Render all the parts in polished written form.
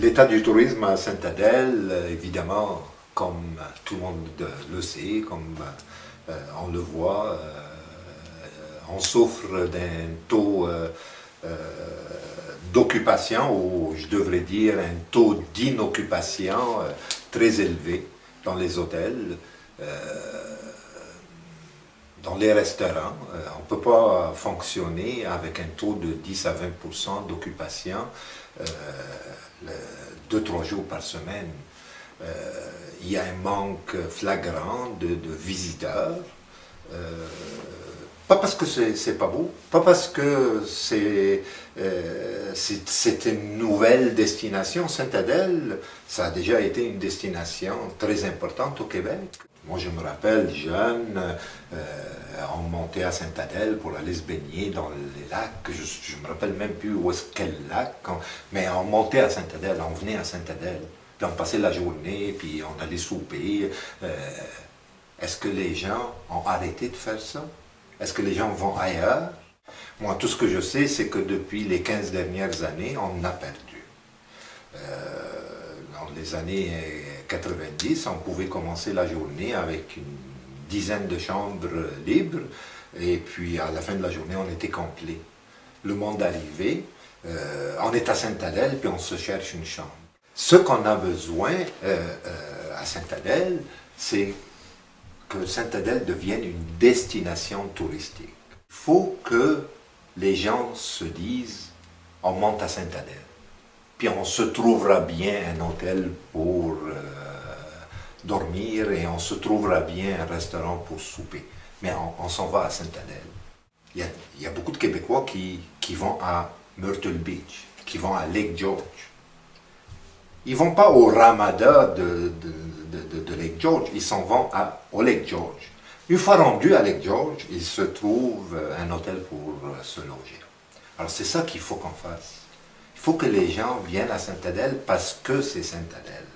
L'état du tourisme à Sainte-Adèle, évidemment, comme tout le monde le sait, comme on le voit, on souffre d'un taux d'occupation, ou je devrais dire un taux d'inoccupation très élevé dans les hôtels, dans les restaurants. On ne peut pas fonctionner avec un taux de 10 à 20% d'occupation 2-3 jours par semaine. Il y a un manque flagrant de visiteurs. Pas parce que c'est pas beau, pas parce que c'est une nouvelle destination. Sainte-Adèle, ça a déjà été une destination très importante au Québec. Moi, je me rappelle, jeune, on montait à Sainte-Adèle pour aller se baigner dans les lacs. Je me rappelle même plus où est-ce quel lac, mais on montait à Sainte-Adèle, on venait à Sainte-Adèle. Puis on passait la journée, puis on allait souper. Est-ce que les gens ont arrêté de faire ça? Est-ce que les gens vont ailleurs? Moi, tout ce que je sais, c'est que depuis les 15 dernières années, on a perdu. Dans les années 90, on pouvait commencer la journée avec une dizaine de chambres libres, et puis à la fin de la journée, on était complet. Le monde arrivait, on est à Sainte-Adèle, puis on se cherche une chambre. Ce qu'on a besoin à Sainte-Adèle, c'est que Sainte-Adèle devienne une destination touristique. Il faut que les gens se disent, on monte à Sainte-Adèle, puis on se trouvera bien un hôtel pour dormir, et on se trouvera bien un restaurant pour souper. Mais on s'en va à Sainte-Adèle. Il y a beaucoup de Québécois qui vont à Myrtle Beach, qui vont à Lake George. Ils ne vont pas au Ramada de Lake George, ils s'en vont au Lake George. Une fois rendus à Lake George, ils se trouvent un hôtel pour se loger. Alors c'est ça qu'il faut qu'on fasse. Il faut que les gens viennent à Sainte-Adèle parce que c'est Sainte-Adèle.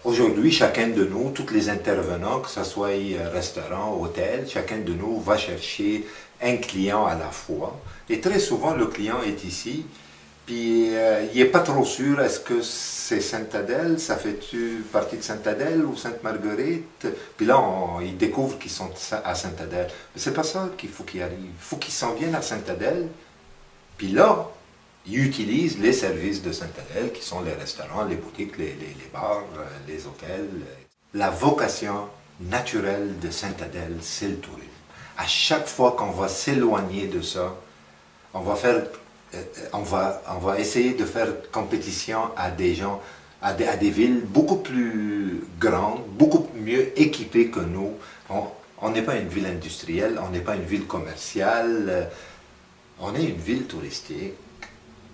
Aujourd'hui, chacun de nous, tous les intervenants, que ce soit restaurant, hôtel, chacun de nous va chercher un client à la fois. Et très souvent, le client est ici, puis il n'est pas trop sûr, est-ce que c'est Sainte-Adèle, ça fait-tu partie de Sainte-Adèle ou Sainte-Marguerite? Puis là, ils découvrent qu'ils sont à Sainte-Adèle. Mais c'est pas ça qu'il faut qu'ils arrivent. Il faut qu'ils s'en viennent à Sainte-Adèle, puis là, ils utilisent les services de Sainte-Adèle, qui sont les restaurants, les boutiques, les bars, les hôtels. La vocation naturelle de Sainte-Adèle, c'est le tourisme. À chaque fois qu'on va s'éloigner de ça, on va essayer de faire compétition à des gens, à des villes beaucoup plus grandes, beaucoup mieux équipées que nous. On n'est pas une ville industrielle, on n'est pas une ville commerciale, on est une ville touristique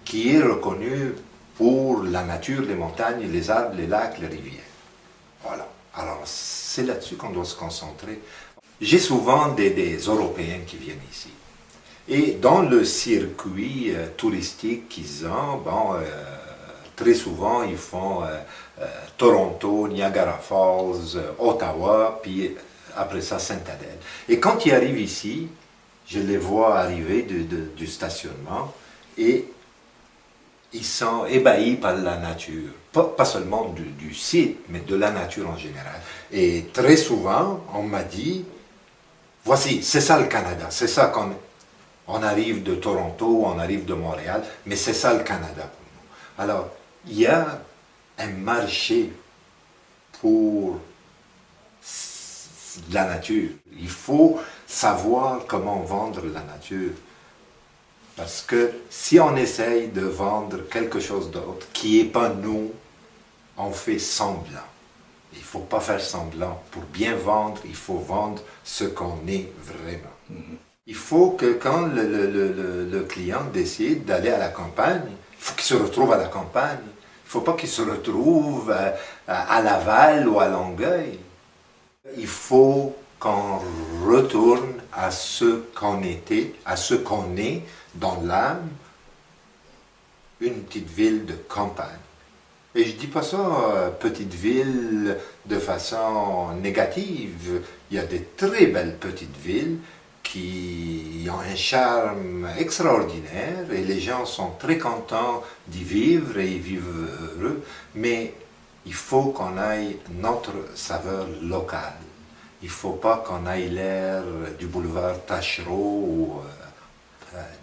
qui est reconnue pour la nature, les montagnes, les arbres, les lacs, les rivières. Voilà. Alors, c'est là-dessus qu'on doit se concentrer. J'ai souvent des Européens qui viennent ici. Et dans le circuit touristique qu'ils ont, très souvent ils font Toronto, Niagara Falls, Ottawa, puis après ça Sainte-Adèle. Et quand ils arrivent ici, je les vois arriver du stationnement et ils sont ébahis par la nature. Pas seulement du site, mais de la nature en général. Et très souvent, on m'a dit, voici, c'est ça le Canada, c'est ça on arrive de Toronto, on arrive de Montréal, mais c'est ça le Canada pour nous. Alors, il y a un marché pour la nature. Il faut savoir comment vendre la nature. Parce que si on essaye de vendre quelque chose d'autre qui n'est pas nous, on fait semblant. Il ne faut pas faire semblant. Pour bien vendre, il faut vendre ce qu'on est vraiment. Il faut que quand le client décide d'aller à la campagne, il faut qu'il se retrouve à la campagne. Il ne faut pas qu'il se retrouve à Laval ou à Longueuil. Il faut qu'on retourne à ce qu'on était, à ce qu'on est dans l'âme, une petite ville de campagne. Et je ne dis pas ça, petite ville, de façon négative. Il y a des très belles petites villes, qui ont un charme extraordinaire et les gens sont très contents d'y vivre et ils vivent heureux, mais il faut qu'on aille notre saveur locale. Il ne faut pas qu'on aille l'air du boulevard Taschereau ou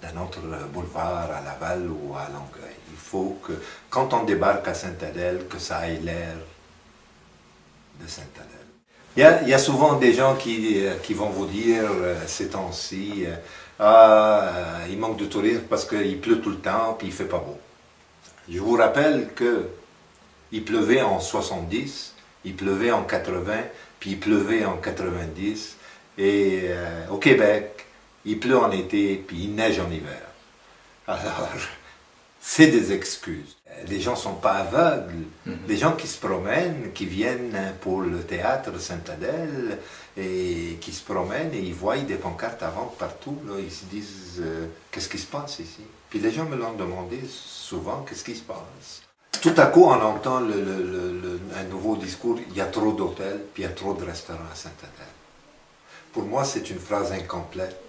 d'un autre boulevard à Laval ou à Longueuil. Il faut que, quand on débarque à Sainte-Adèle, que ça aille l'air de Sainte-Adèle. Il y a souvent des gens qui vont vous dire ces temps-ci, il manque de tourisme parce qu'il pleut tout le temps puis il ne fait pas beau. Je vous rappelle qu'il pleuvait en 70, il pleuvait en 80, puis il pleuvait en 90, et au Québec, il pleut en été, puis il neige en hiver. Alors, c'est des excuses. Les gens ne sont pas aveugles. Les gens qui se promènent, qui viennent pour le théâtre Sainte-Adèle, et qui se promènent et ils voient des pancartes à vendre partout, là, ils se disent qu'est-ce qui se passe ici? Puis les gens me l'ont demandé souvent, qu'est-ce qui se passe? Tout à coup, on entend un nouveau discours, il y a trop d'hôtels, puis il y a trop de restaurants à Sainte-Adèle. Pour moi, c'est une phrase incomplète.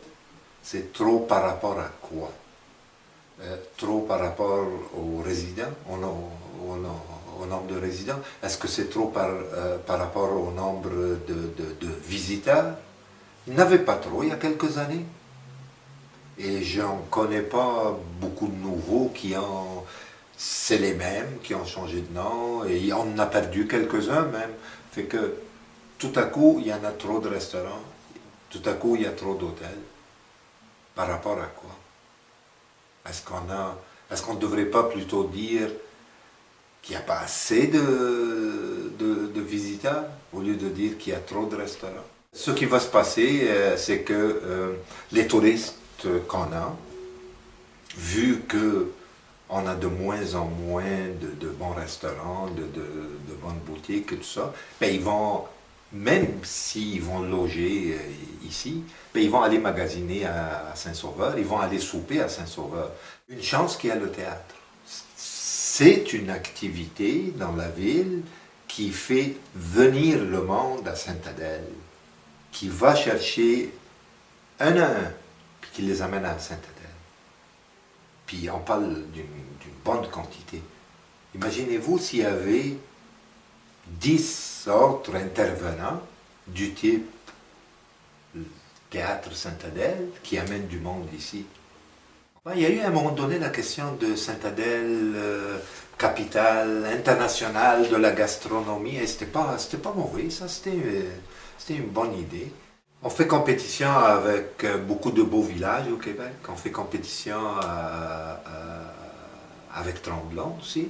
C'est trop par rapport à quoi? Trop par rapport aux résidents, au nombre de résidents? Est-ce que c'est trop par rapport au nombre de visiteurs? Il n'y en avait pas trop il y a quelques années. Et je n'en connais pas beaucoup de nouveaux qui ont... C'est les mêmes qui ont changé de nom, et on en a perdu quelques-uns même. Fait que tout à coup, il y en a trop de restaurants, tout à coup, il y a trop d'hôtels. Par rapport à quoi? Est-ce qu'on ne devrait pas plutôt dire qu'il n'y a pas assez de visiteurs, au lieu de dire qu'il y a trop de restaurants? Ce qui va se passer, c'est que les touristes qu'on a, vu que on a de moins en moins de bons restaurants, de bonnes boutiques et tout ça, ben ils vont, même s'ils vont loger ici, ben ils vont aller magasiner à Saint-Sauveur, ils vont aller souper à Saint-Sauveur. Une chance qu'il y a le théâtre. C'est une activité dans la ville qui fait venir le monde à Sainte-Adèle, qui va chercher un à un, puis qui les amène à Sainte-Adèle. Puis on parle d'une bonne quantité. Imaginez-vous s'il y avait 10 autres intervenants du type Théâtre Sainte-Adèle qui amènent du monde ici. Il y a eu à un moment donné la question de Sainte-Adèle, capitale internationale de la gastronomie, et c'était pas mauvais, ça, c'était une bonne idée. On fait compétition avec beaucoup de beaux villages au Québec. On fait compétition avec Tremblant aussi,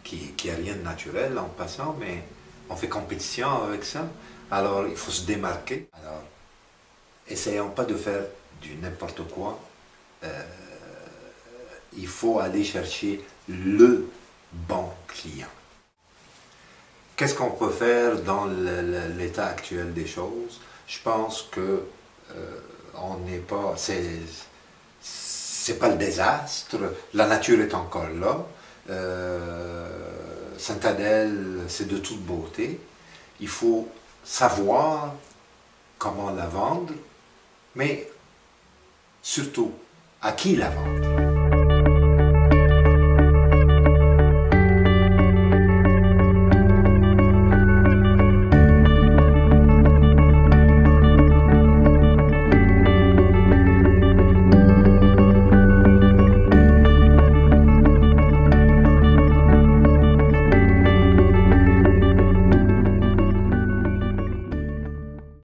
qui n'a rien de naturel en passant, mais on fait compétition avec ça. Alors, il faut se démarquer. Alors, essayons pas de faire du n'importe quoi. Il faut aller chercher le bon client. Qu'est-ce qu'on peut faire dans l'état actuel des choses? Je pense que on n'est pas, c'est pas le désastre. La nature est encore là. Sainte-Adèle, c'est de toute beauté. Il faut savoir comment la vendre, mais surtout à qui la vendre.